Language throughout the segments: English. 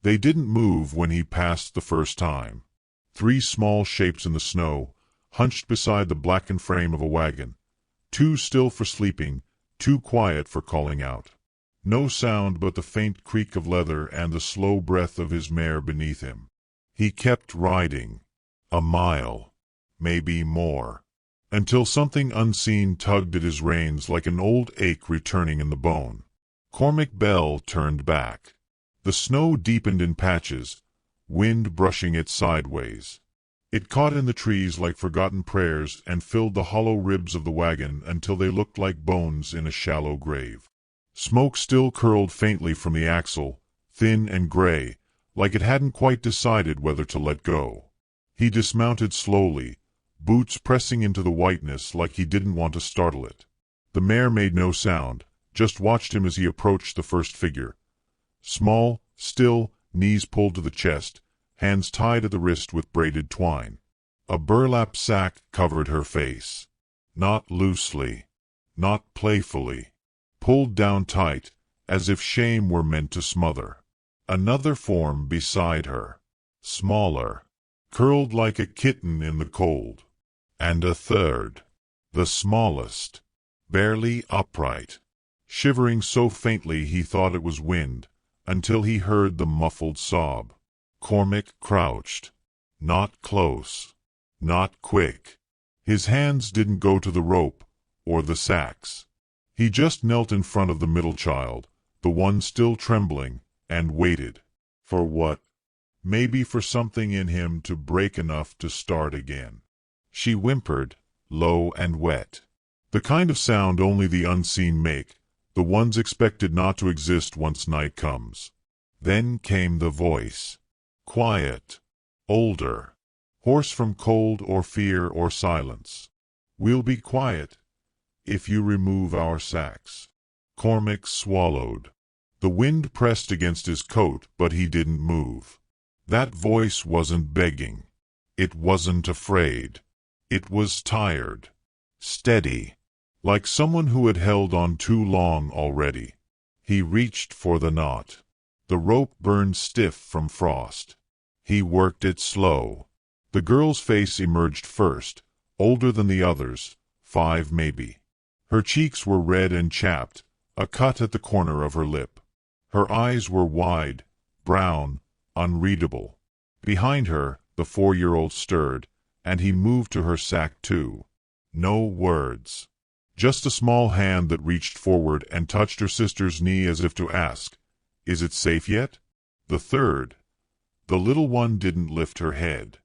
They didn't move when he passed the first time. 3 small shapes in the snow, hunched beside the blackened frame of a wagon. 2 still for sleeping, 2 quiet for calling out. No sound but the faint creak of leather and the slow breath of his mare beneath him. He kept riding. A mile. Maybe more. Until something unseen tugged at his reins like an old ache returning in the bone. Cormac Bell turned back. The snow deepened in patches, wind brushing it sideways. It caught in the trees like forgotten prayers and filled the hollow ribs of the wagon until they looked like bones in a shallow grave. Smoke still curled faintly from the axle, thin and gray, like it hadn't quite decided whether to let go. He dismounted slowly, boots pressing into the whiteness like he didn't want to startle it. The mare made no sound, just watched him as he approached the first figure. Small, still, knees pulled to the chest, hands tied at the wrist with braided twine. A burlap sack covered her face. Not loosely, not playfully. Pulled down tight, as if shame were meant to smother. Another form beside her. Smaller. Curled like a kitten in the cold. And a third. The smallest. Barely upright. Shivering so faintly he thought it was wind, until he heard the muffled sob. Cormac crouched. Not close. Not quick. His hands didn't go to the rope, or the sacks. He just knelt in front of the middle child, the one still trembling, and waited. For what? Maybe for something in him to break enough to start again. She whimpered, low and wet. The kind of sound only the unseen make, the ones expected not to exist once night comes. Then came the voice. Quiet. Older. Hoarse from cold or fear or silence. We'll be quiet, if you remove our sacks. Cormac swallowed. The wind pressed against his coat, but he didn't move. That voice wasn't begging. It wasn't afraid. It was tired. Steady. Like someone who had held on too long already. He reached for the knot. The rope burned stiff from frost. He worked it slow. The girl's face emerged first, older than the others, 5 maybe. Her cheeks were red and chapped, a cut at the corner of her lip. Her eyes were wide, brown, unreadable. Behind her, the 4-year-old stirred, and he moved to her sack too. No words. Just a small hand that reached forward and touched her sister's knee as if to ask, "Is it safe yet?" The third. The little one didn't lift her head.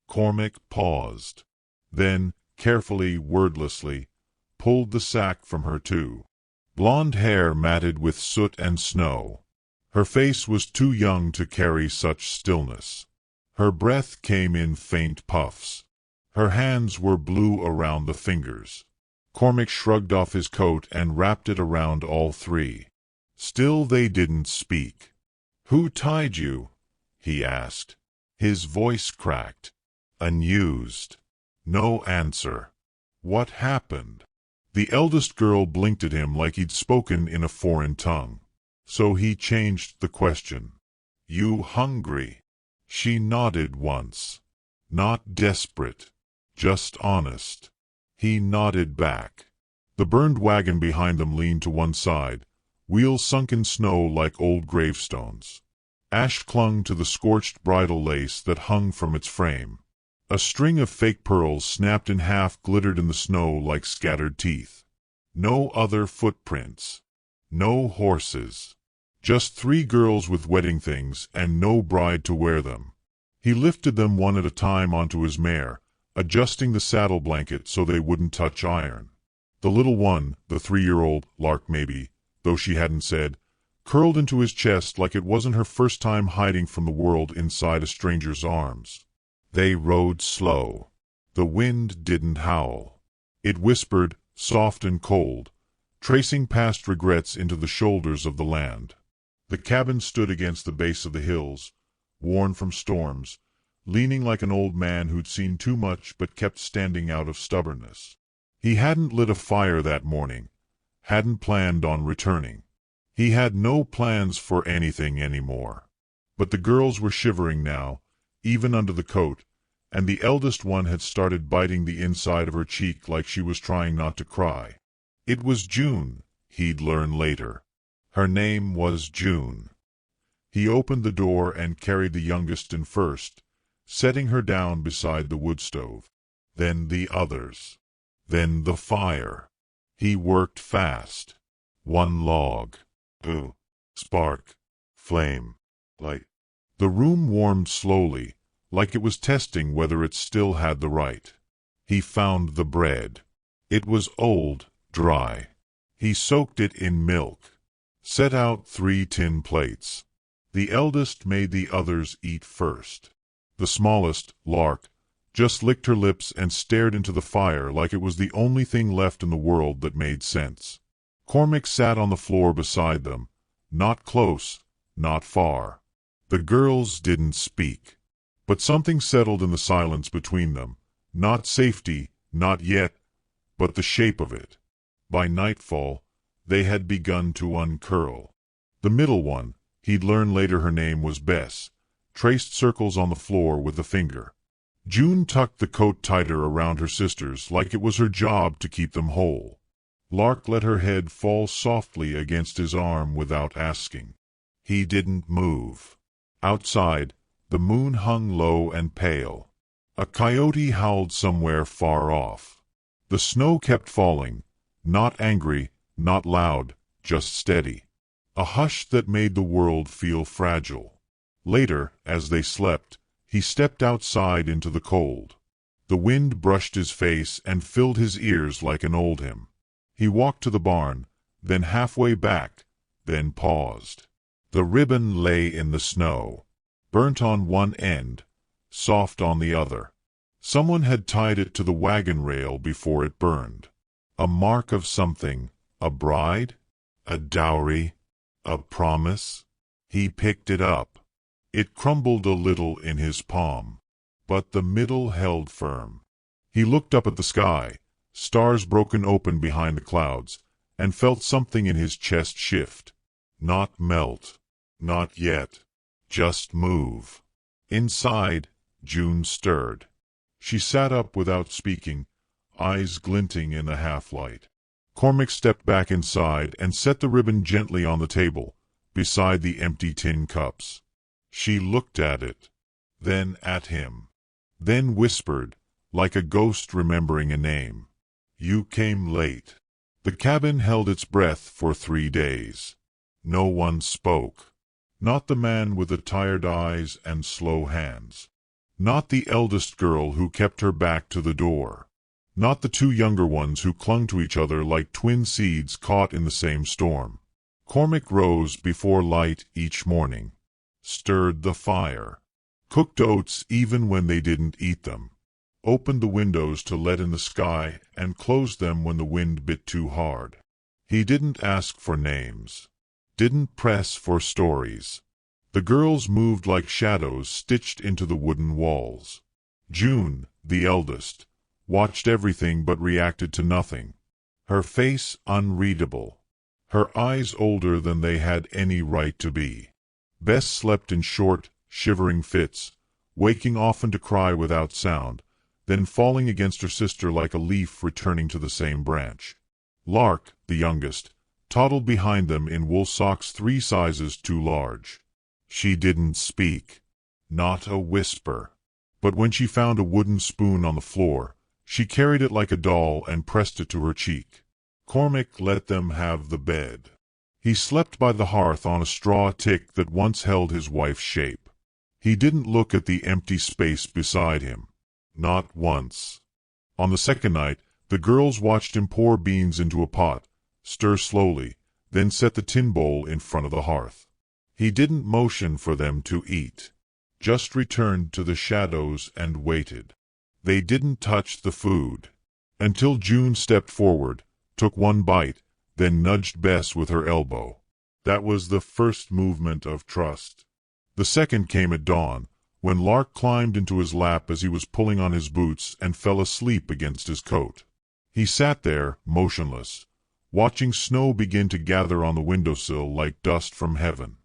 Cormac paused. Then, carefully, wordlessly, pulled the sack from her too. Blonde hair matted with soot and snow. Her face was too young to carry such stillness. Her breath came in faint puffs. Her hands were blue around the fingers. Cormac shrugged off his coat and wrapped it around all 3. Still they didn't speak. "Who tied you?" he asked. His voice cracked. Unused. No answer. What happened? The eldest girl blinked at him like he'd spoken in a foreign tongue. So he changed the question. "You hungry?" She nodded once. Not desperate. Just honest. He nodded back. The burned wagon behind them leaned to one side, wheels sunk in snow like old gravestones. Ash clung to the scorched bridle lace that hung from its frame. A string of fake pearls snapped in half glittered in the snow like scattered teeth. No other footprints. No horses. Just 3 girls with wedding things and no bride to wear them. He lifted them one at a time onto his mare, adjusting the saddle blanket so they wouldn't touch iron. The little one, the 3-year-old, Lark maybe, though she hadn't said, curled into his chest like it wasn't her first time hiding from the world inside a stranger's arms. They rode slow. The wind didn't howl. It whispered, soft and cold, tracing past regrets into the shoulders of the land. The cabin stood against the base of the hills, worn from storms, leaning like an old man who'd seen too much but kept standing out of stubbornness. He hadn't lit a fire that morning, hadn't planned on returning. He had no plans for anything anymore. But the girls were shivering now, even under the coat, and the eldest one had started biting the inside of her cheek like she was trying not to cry. It was June, he'd learn later. Her name was June. He opened the door and carried the youngest in first, setting her down beside the wood stove. Then the others. Then the fire. He worked fast. One log. Spark. Flame. Light. The room warmed slowly, like it was testing whether it still had the right. He found the bread. It was old, dry. He soaked it in milk. Set out 3 tin plates. The eldest made the others eat first. The smallest, Lark, just licked her lips and stared into the fire like it was the only thing left in the world that made sense. Cormac sat on the floor beside them, not close, not far. The girls didn't speak. But something settled in the silence between them. Not safety, not yet, but the shape of it. By nightfall, they had begun to uncurl. The middle one, he'd learn later her name was Bess, traced circles on the floor with a finger. June tucked the coat tighter around her sisters like it was her job to keep them whole. Lark let her head fall softly against his arm without asking. He didn't move. Outside, the moon hung low and pale. A coyote howled somewhere far off. The snow kept falling, not angry, not loud, just steady. A hush that made the world feel fragile. Later, as they slept, he stepped outside into the cold. The wind brushed his face and filled his ears like an old hymn. He walked to the barn, then halfway back, then paused. The ribbon lay in the snow, burnt on one end, soft on the other. Someone had tied it to the wagon rail before it burned. A mark of something, a bride, a dowry, a promise. He picked it up. It crumbled a little in his palm, but the middle held firm. He looked up at the sky, stars broken open behind the clouds, and felt something in his chest shift. Not melt. Not yet. Just move. Inside, June stirred. She sat up without speaking, eyes glinting in the half-light. Cormac stepped back inside and set the ribbon gently on the table, beside the empty tin cups. She looked at it, then at him, then whispered, like a ghost remembering a name. You came late. The cabin held its breath for 3 days. No one spoke. Not the man with the tired eyes and slow hands. Not the eldest girl who kept her back to the door. Not the 2 younger ones who clung to each other like twin seeds caught in the same storm. Cormac rose before light each morning, stirred the fire, cooked oats even when they didn't eat them, opened the windows to let in the sky and closed them when the wind bit too hard. He didn't ask for names. Didn't press for stories. The girls moved like shadows stitched into the wooden walls. June, the eldest, watched everything but reacted to nothing. Her face unreadable. Her eyes older than they had any right to be. Bess slept in short, shivering fits, waking often to cry without sound, then falling against her sister like a leaf returning to the same branch. Lark, the youngest, toddled behind them in wool socks 3 sizes too large. She didn't speak. Not a whisper. But when she found a wooden spoon on the floor, she carried it like a doll and pressed it to her cheek. Cormac let them have the bed. He slept by the hearth on a straw tick that once held his wife's shape. He didn't look at the empty space beside him. Not once. On the second night, the girls watched him pour beans into a pot, stir slowly, then set the tin bowl in front of the hearth. He didn't motion for them to eat, just returned to the shadows and waited. They didn't touch the food, until June stepped forward, took one bite, then nudged Bess with her elbow. That was the first movement of trust. The second came at dawn, when Lark climbed into his lap as he was pulling on his boots and fell asleep against his coat. He sat there, motionless, watching snow begin to gather on the windowsill like dust from heaven.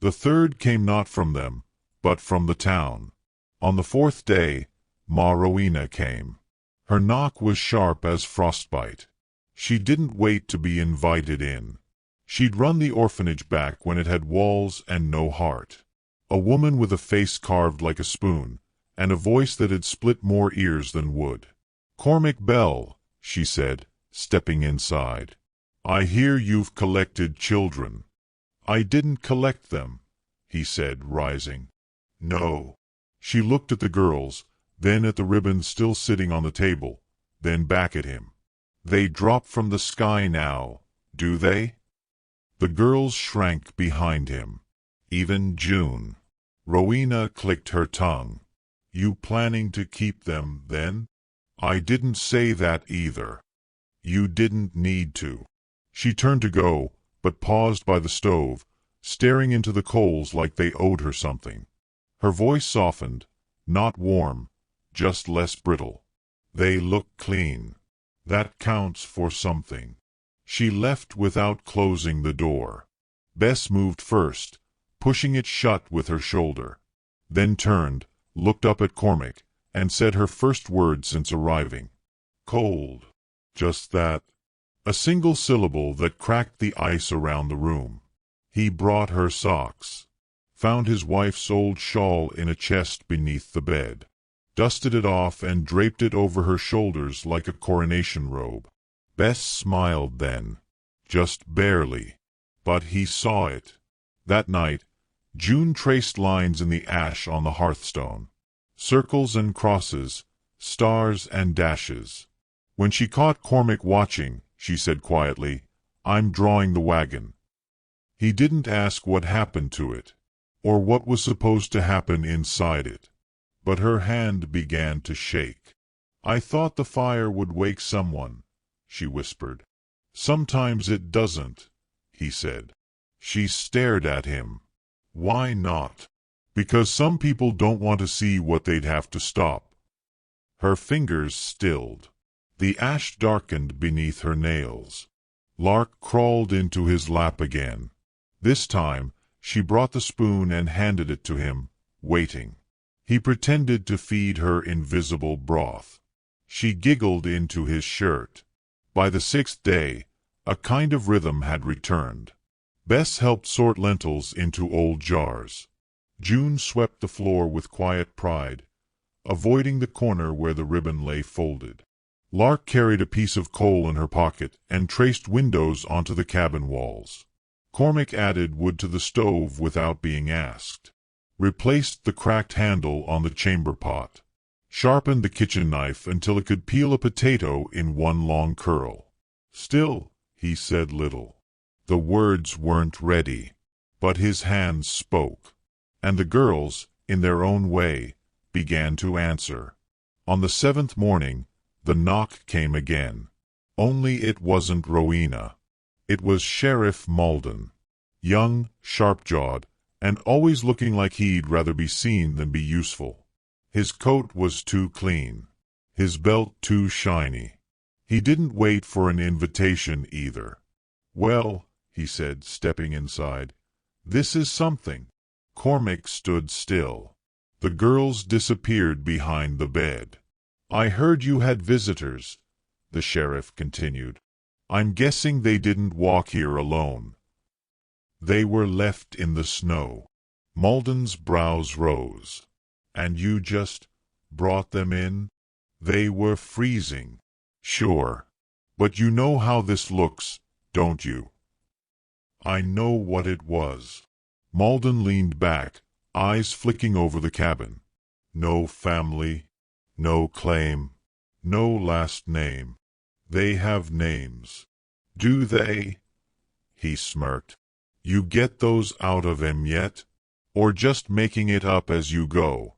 The third came not from them, but from the town. On the fourth day, Ma Rowena came. Her knock was sharp as frostbite. She didn't wait to be invited in. She'd run the orphanage back when it had walls and no heart. A woman with a face carved like a spoon, and a voice that had split more ears than wood. "Cormac Bell," she said, stepping inside. "I hear you've collected children." "I didn't collect them," he said, rising. "No." She looked at the girls, then at the ribbon still sitting on the table, then back at him. "They drop from the sky now, do they?" The girls shrank behind him. Even June. Rowena clicked her tongue. "You planning to keep them, then?" "I didn't say that either." "You didn't need to." She turned to go, but paused by the stove, staring into the coals like they owed her something. Her voice softened, not warm, just less brittle. "They look clean. That counts for something." She left without closing the door. Bess moved first, pushing it shut with her shoulder. Then turned, looked up at Cormac, and said her first word since arriving. "Cold." Just that. A single syllable that cracked the ice around the room. He brought her socks. Found his wife's old shawl in a chest beneath the bed. Dusted it off and draped it over her shoulders like a coronation robe. Bess smiled then. Just barely. But he saw it. That night, June traced lines in the ash on the hearthstone. Circles and crosses, stars and dashes. When she caught Cormac watching, she said quietly, "I'm drawing the wagon." He didn't ask what happened to it, or what was supposed to happen inside it. But her hand began to shake. "I thought the fire would wake someone," she whispered. "Sometimes it doesn't," he said. She stared at him. "Why not?" "Because some people don't want to see what they'd have to stop." Her fingers stilled. The ash darkened beneath her nails. Lark crawled into his lap again. This time, she brought the spoon and handed it to him, waiting. He pretended to feed her invisible broth. She giggled into his shirt. By the sixth day, a kind of rhythm had returned. Bess helped sort lentils into old jars. June swept the floor with quiet pride, avoiding the corner where the ribbon lay folded. Lark carried a piece of coal in her pocket and traced windows onto the cabin walls. Cormac added wood to the stove without being asked. Replaced the cracked handle on the chamber pot. Sharpened the kitchen knife until it could peel a potato in one long curl. Still, he said little. The words weren't ready, but his hands spoke. And the girls, in their own way, began to answer. On the seventh morning, the knock came again. Only it wasn't Rowena. It was Sheriff Malden. Young, sharp-jawed, and always looking like he'd rather be seen than be useful. His coat was too clean. His belt too shiny. He didn't wait for an invitation either. "Well," he said, stepping inside, "this is something." Cormac stood still. The girls disappeared behind the bed. "I heard you had visitors," the sheriff continued. "I'm guessing they didn't walk here alone." "They were left in the snow." Malden's brows rose. "And you just brought them in?" "They were freezing." "Sure. But you know how this looks, don't you?" "I know what it was." Malden leaned back, eyes flicking over the cabin. "No family, no claim, no last name. They have names." "Do they?" He smirked. "You get those out of 'em yet? Or just making it up as you go?"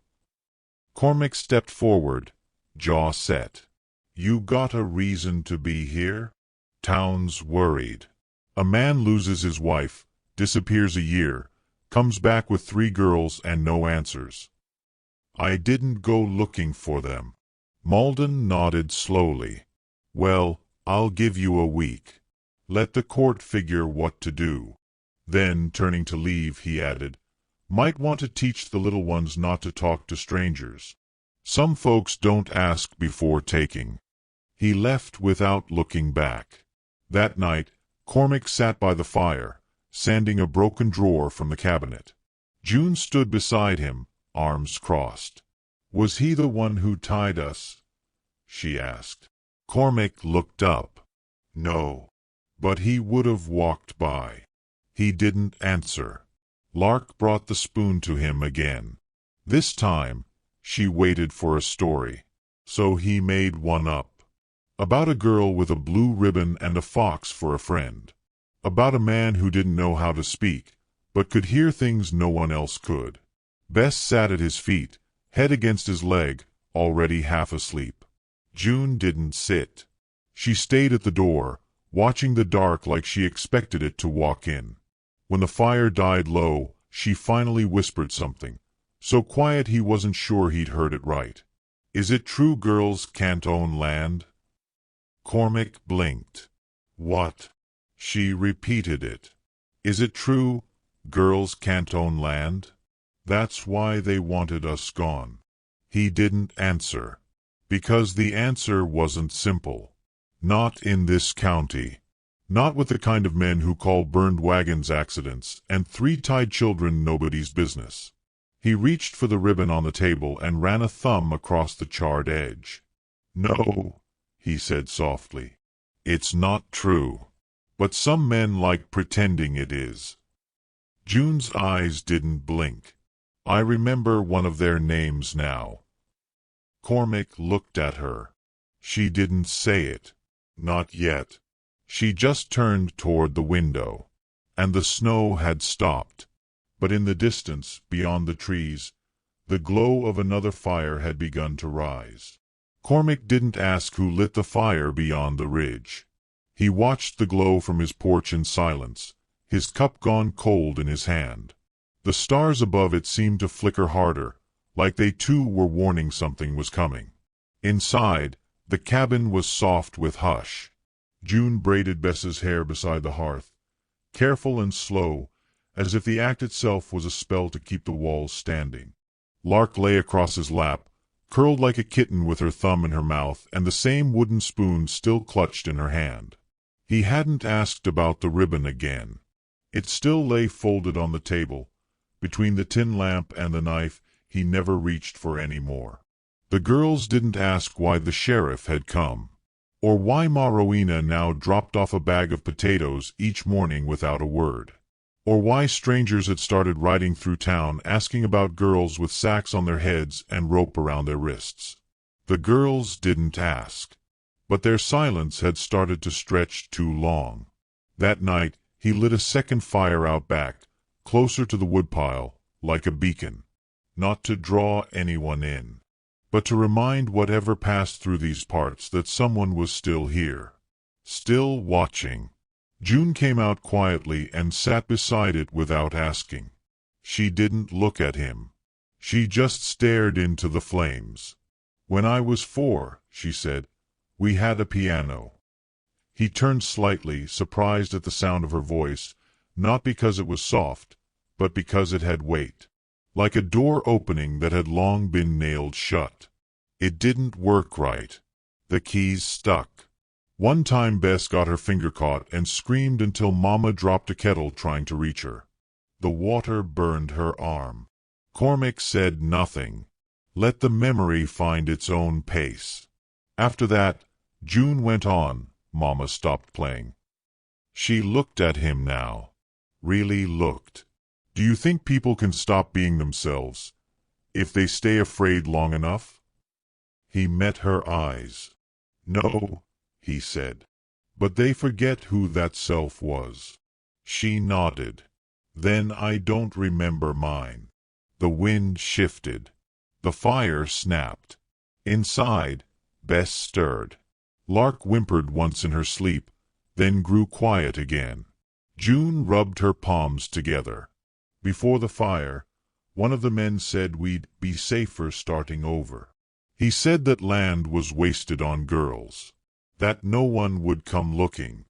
Cormac stepped forward, jaw set. "You got a reason to be here?" Town's worried. A man loses his wife, disappears a year, comes back with 3 girls and no answers. "I didn't go looking for them." Malden nodded slowly. "Well, I'll give you a week. Let the court figure what to do." Then, turning to leave, he added, Might want to teach the little ones not to talk to strangers. Some folks don't ask before taking. He left without looking back. That night, Cormac sat by the fire, sanding a broken drawer from the cabinet. June stood beside him, arms crossed. "Was he the one who tied us?" she asked. Cormac looked up. "No. But he would have walked by." He didn't answer. Lark brought the spoon to him again. This time, she waited for a story. So he made one up. About a girl with a blue ribbon and a fox for a friend. About a man who didn't know how to speak, but could hear things no one else could. Bess sat at his feet, head against his leg, already half asleep. June didn't sit. She stayed at the door, watching the dark like she expected it to walk in. When the fire died low, she finally whispered something, so quiet he wasn't sure he'd heard it right. "Is it true girls can't own land?" Cormac blinked. "What?" She repeated it. "Is it true girls can't own land? That's why they wanted us gone." He didn't answer. Because the answer wasn't simple. Not in this county. Not with the kind of men who call burned wagons accidents and three-tied children nobody's business. He reached for the ribbon on the table and ran a thumb across the charred edge. "No," he said softly. "It's not true. But some men like pretending it is." June's eyes didn't blink. "I remember one of their names now." Cormac looked at her. She didn't say it. Not yet. She just turned toward the window. And the snow had stopped. But in the distance, beyond the trees, the glow of another fire had begun to rise. Cormac didn't ask who lit the fire beyond the ridge. He watched the glow from his porch in silence, his cup gone cold in his hand. The stars above it seemed to flicker harder, like they too were warning something was coming. Inside, the cabin was soft with hush. June braided Bess's hair beside the hearth, careful and slow, as if the act itself was a spell to keep the walls standing. Lark lay across his lap, curled like a kitten with her thumb in her mouth and the same wooden spoon still clutched in her hand. He hadn't asked about the ribbon again. It still lay folded on the table, between the tin lamp and the knife he never reached for any more. The girls didn't ask why the sheriff had come, or why Ma Rowena now dropped off a bag of potatoes each morning without a word, or why strangers had started riding through town asking about girls with sacks on their heads and rope around their wrists. The girls didn't ask. But their silence had started to stretch too long. That night, he lit a second fire out back, closer to the woodpile, like a beacon. Not to draw anyone in, but to remind whatever passed through these parts that someone was still here. Still watching. June came out quietly and sat beside it without asking. She didn't look at him. She just stared into the flames. "When I was 4, she said, "we had a piano." He turned slightly, surprised at the sound of her voice, not because it was soft, but because it had weight. Like a door opening that had long been nailed shut. It didn't work right. The keys stuck. One time Bess got her finger caught and screamed until Mama dropped a kettle trying to reach her. The water burned her arm. Cormac said nothing. Let the memory find its own pace. After that, June went on. Mama stopped playing. She looked at him now. Really looked. "Do you think people can stop being themselves if they stay afraid long enough?" He met her eyes. "No," he said. "But they forget who that self was." She nodded. "Then I don't remember mine." The wind shifted. The fire snapped. Inside, Bess stirred. Lark whimpered once in her sleep, then grew quiet again. June rubbed her palms together. Before the fire, one of the men said we'd be safer starting over. He said that land was wasted on girls. That no one would come looking.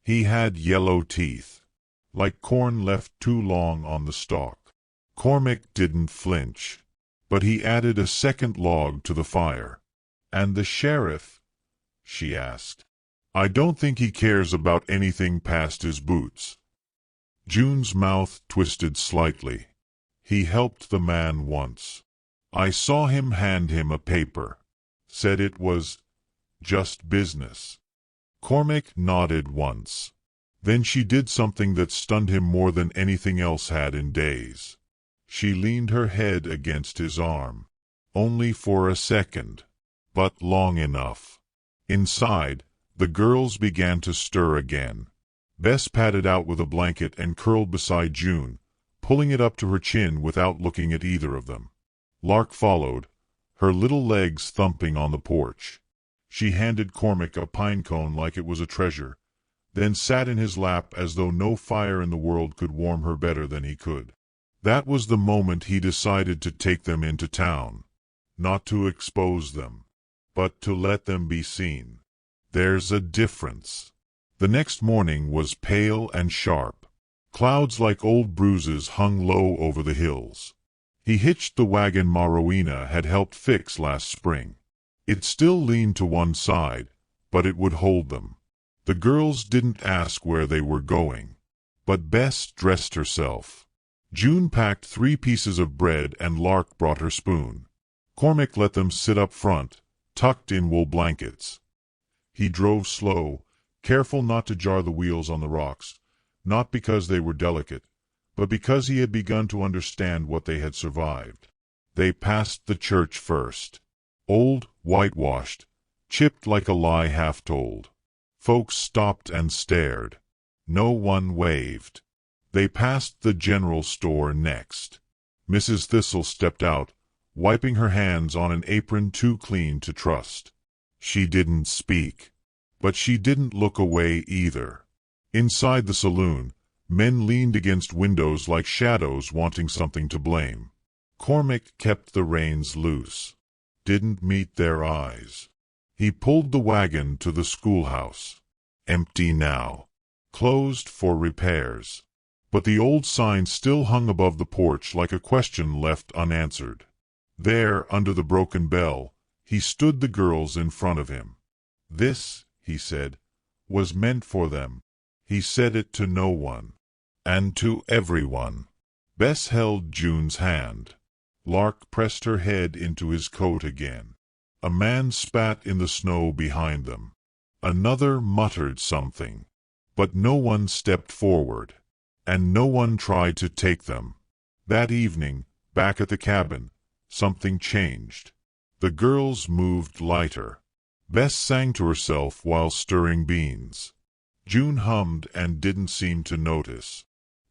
He had yellow teeth. Like corn left too long on the stalk. Cormac didn't flinch, but he added a second log to the fire. "And the sheriff?" she asked. "I don't think he cares about anything past his boots." June's mouth twisted slightly. "He helped the man once. I saw him hand him a paper. Said it was just business." Cormac nodded once. Then she did something that stunned him more than anything else had in days. She leaned her head against his arm. Only for a second, but long enough. Inside, the girls began to stir again. Bess padded out with a blanket and curled beside June, pulling it up to her chin without looking at either of them. Lark followed, her little legs thumping on the porch. She handed Cormac a pine cone like it was a treasure, then sat in his lap as though no fire in the world could warm her better than he could. That was the moment he decided to take them into town. Not to expose them, but to let them be seen. There's a difference. The next morning was pale and sharp. Clouds like old bruises hung low over the hills. He hitched the wagon Ma Rowena had helped fix last spring. It still leaned to one side, but it would hold them. The girls didn't ask where they were going. But Bess dressed herself. June packed 3 pieces of bread and Lark brought her spoon. Cormac let them sit up front, tucked in wool blankets. He drove slow, careful not to jar the wheels on the rocks, not because they were delicate, but because he had begun to understand what they had survived. They passed the church first. Old, whitewashed, chipped like a lie half told. Folks stopped and stared. No one waved. They passed the general store next. Mrs. Thistle stepped out, wiping her hands on an apron too clean to trust. She didn't speak. But she didn't look away either. Inside the saloon, men leaned against windows like shadows wanting something to blame. Cormac kept the reins loose. Didn't meet their eyes. He pulled the wagon to the schoolhouse. Empty now. Closed for repairs. But the old sign still hung above the porch like a question left unanswered. There, under the broken bell, he stood the girls in front of him. This, he said, was meant for them. He said it to no one. And to everyone. Bess held June's hand. Lark pressed her head into his coat again. A man spat in the snow behind them. Another muttered something. But no one stepped forward. And no one tried to take them. That evening, back at the cabin, something changed. The girls moved lighter. Bess sang to herself while stirring beans. June hummed and didn't seem to notice.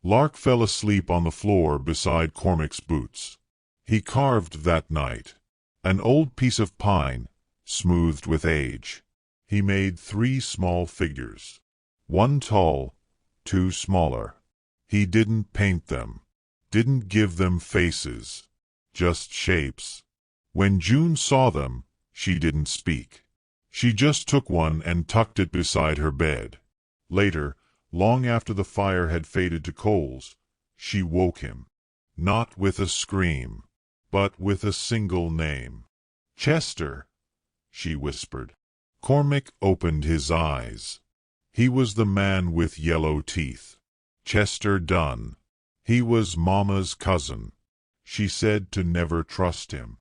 Lark fell asleep on the floor beside Cormac's boots. He carved that night. An old piece of pine, smoothed with age. He made 3 small figures. 1 tall, 2 smaller. He didn't paint them. Didn't give them faces. Just shapes. When June saw them, she didn't speak. She just took one and tucked it beside her bed. Later, long after the fire had faded to coals, she woke him. Not with a scream, but with a single name. "Chester," she whispered. Cormac opened his eyes. He was the man with yellow teeth. Chester Dunn. He was Mama's cousin. She said to never trust him.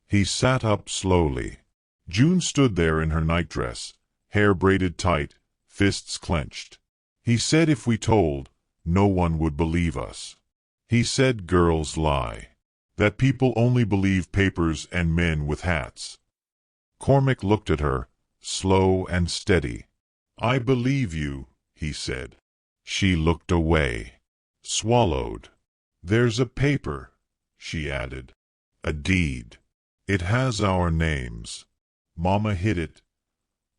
He sat up slowly. June stood there in her nightdress, hair braided tight, fists clenched. He said if we told, no one would believe us. He said girls lie. That people only believe papers and men with hats. Cormac looked at her, slow and steady. "I believe you," he said. She looked away. Swallowed. "There's a paper," she added. "A deed. It has our names. Mama hid it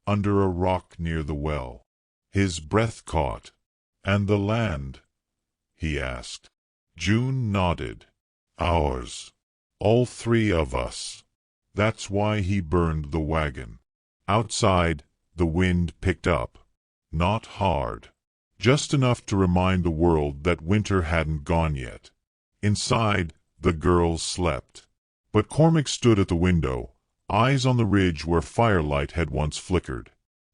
under a rock near the well." His breath caught. "And the land?" he asked. June nodded. "Ours. All 3 of us. That's why he burned the wagon." Outside, the wind picked up. Not hard. Just enough to remind the world that winter hadn't gone yet. Inside, the girls slept. But Cormac stood at the window, eyes on the ridge where firelight had once flickered.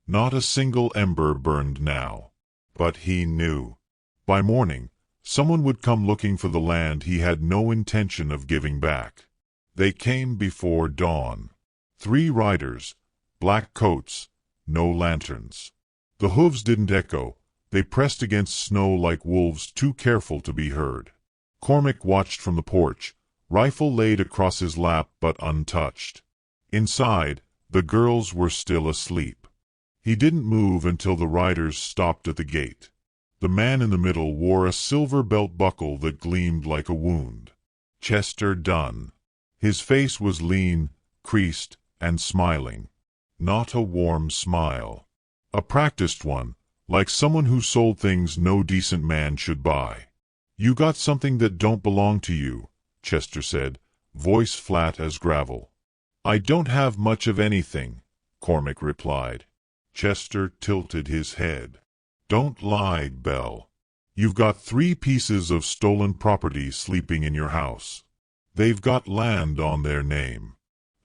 Not a single ember burned now. But he knew. By morning, someone would come looking for the land he had no intention of giving back. They came before dawn. 3 riders, black coats, no lanterns. The hooves didn't echo. They pressed against snow like wolves too careful to be heard. Cormac watched from the porch, rifle laid across his lap but untouched. Inside, the girls were still asleep. He didn't move until the riders stopped at the gate. The man in the middle wore a silver belt buckle that gleamed like a wound. Chester Dunn. His face was lean, creased, and smiling. Not a warm smile. A practiced one, like someone who sold things no decent man should buy. "You got something that don't belong to you," Chester said, voice flat as gravel. "I don't have much of anything," Cormac replied. Chester tilted his head. "Don't lie, Belle. You've got 3 pieces of stolen property sleeping in your house. They've got land on their name.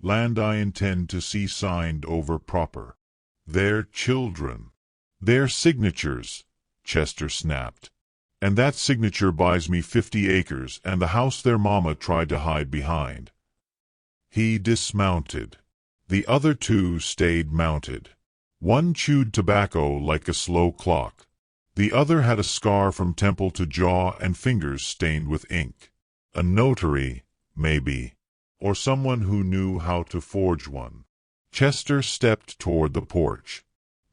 Land I intend to see signed over proper. They're children. They're signatures," Chester snapped. "And that signature buys me 50 acres and the house their mama tried to hide behind." He dismounted. The other 2 stayed mounted. One chewed tobacco like a slow clock. The other had a scar from temple to jaw and fingers stained with ink. A notary, maybe, or someone who knew how to forge one. Chester stepped toward the porch.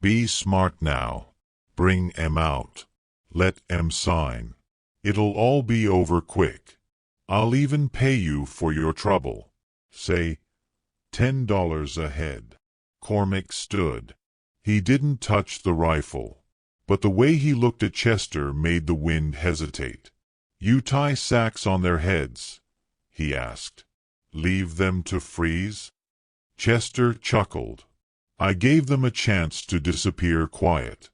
"Be smart now. Bring 'em out. Let 'em sign. It'll all be over quick. I'll even pay you for your trouble. Say, $10 a head." Cormac stood. He didn't touch the rifle. But the way he looked at Chester made the wind hesitate. "You tie sacks on their heads?" he asked. "Leave them to freeze?" Chester chuckled. "I gave them a chance to disappear quiet.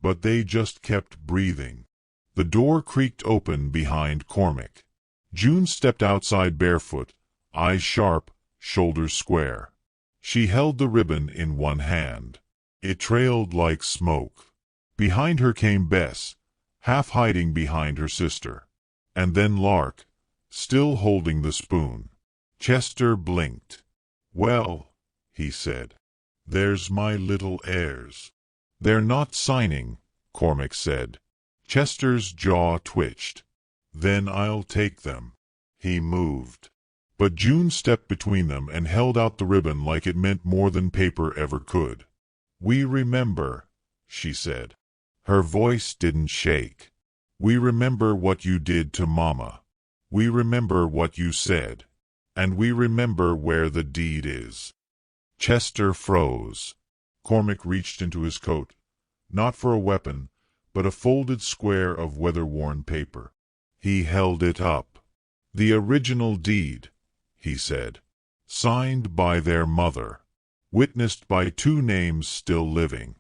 But they just kept breathing." The door creaked open behind Cormac. June stepped outside barefoot, eyes sharp, shoulders square. She held the ribbon in one hand. It trailed like smoke. Behind her came Bess, half hiding behind her sister. And then Lark, still holding the spoon. Chester blinked. "Well," he said, "there's my little heirs." "They're not signing," Cormac said. Chester's jaw twitched. "Then I'll take them." He moved. But June stepped between them and held out the ribbon like it meant more than paper ever could. "We remember," she said. Her voice didn't shake. "We remember what you did to Mama. We remember what you said. And we remember where the deed is." Chester froze. Cormac reached into his coat, not for a weapon, but a folded square of weather-worn paper. He held it up. "The original deed," he said, "signed by their mother, witnessed by 2 names still living,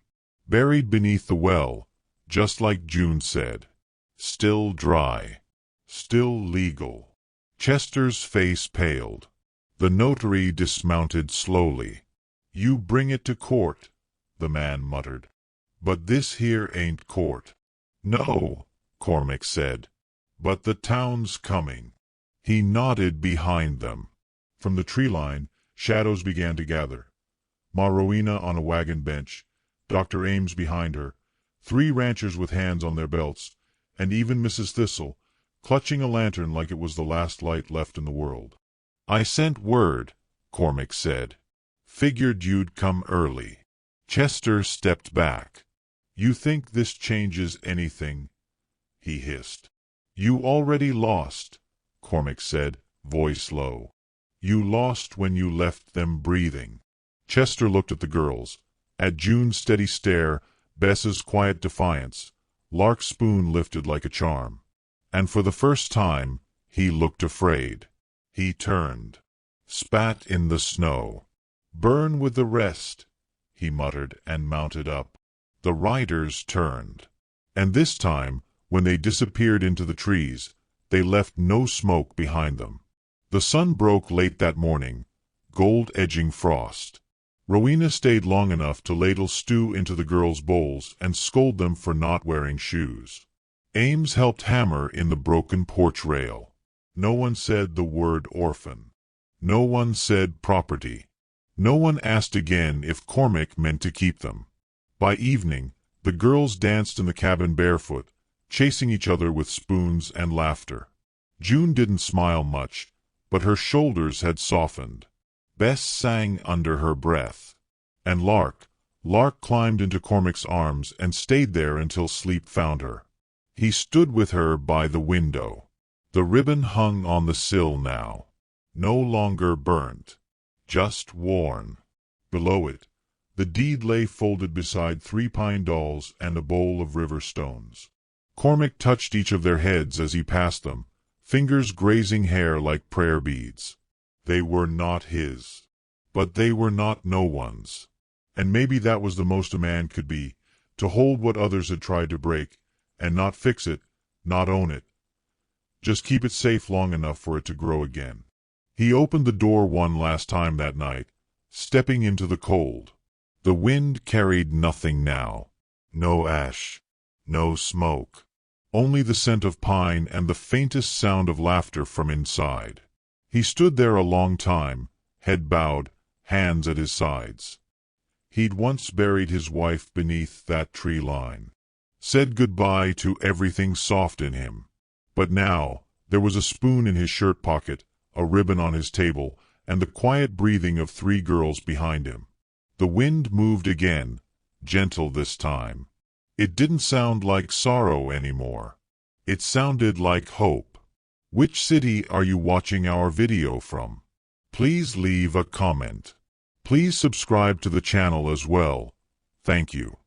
buried beneath the well, just like June said, still dry, still legal." Chester's face paled. The notary dismounted slowly. "You bring it to court," the man muttered. "But this here ain't court." "No," Cormac said, "but the town's coming." He nodded behind them. From the tree line, shadows began to gather. Ma Rowena on a wagon bench, Dr. Ames behind her, 3 ranchers with hands on their belts, and even Mrs. Thistle, clutching a lantern like it was the last light left in the world. "I sent word," Cormac said. "Figured you'd come early." Chester stepped back. "You think this changes anything?" he hissed. "You already lost," Cormac said, voice low. "You lost when you left them breathing." Chester looked at the girls, at June's steady stare, Bess's quiet defiance, Lark's spoon lifted like a charm. And for the first time, he looked afraid. He turned, spat in the snow. "Burn with the rest," he muttered and mounted up. The riders turned. And this time, when they disappeared into the trees, they left no smoke behind them. The sun broke late that morning, gold edging frost. Rowena stayed long enough to ladle stew into the girls' bowls and scold them for not wearing shoes. Ames helped hammer in the broken porch rail. No one said the word orphan. No one said property. No one asked again if Cormac meant to keep them. By evening, the girls danced in the cabin barefoot, chasing each other with spoons and laughter. June didn't smile much, but her shoulders had softened. Bess sang under her breath. And Lark climbed into Cormac's arms and stayed there until sleep found her. He stood with her by the window. The ribbon hung on the sill now. No longer burnt, just worn. Below it, the deed lay folded beside 3 pine dolls and a bowl of river stones. Cormac touched each of their heads as he passed them, fingers grazing hair like prayer beads. They were not his. But they were not no one's. And maybe that was the most a man could be, to hold what others had tried to break, and not fix it, not own it. Just keep it safe long enough for it to grow again. He opened the door one last time that night, stepping into the cold. The wind carried nothing now. No ash. No smoke. Only the scent of pine and the faintest sound of laughter from inside. He stood there a long time, head bowed, hands at his sides. He'd once buried his wife beneath that tree line. Said goodbye to everything soft in him. But now, there was a spoon in his shirt pocket, a ribbon on his table, and the quiet breathing of 3 girls behind him. The wind moved again, gentle this time. It didn't sound like sorrow anymore. It sounded like hope. Which city are you watching our video from? Please leave a comment. Please subscribe to the channel as well. Thank you.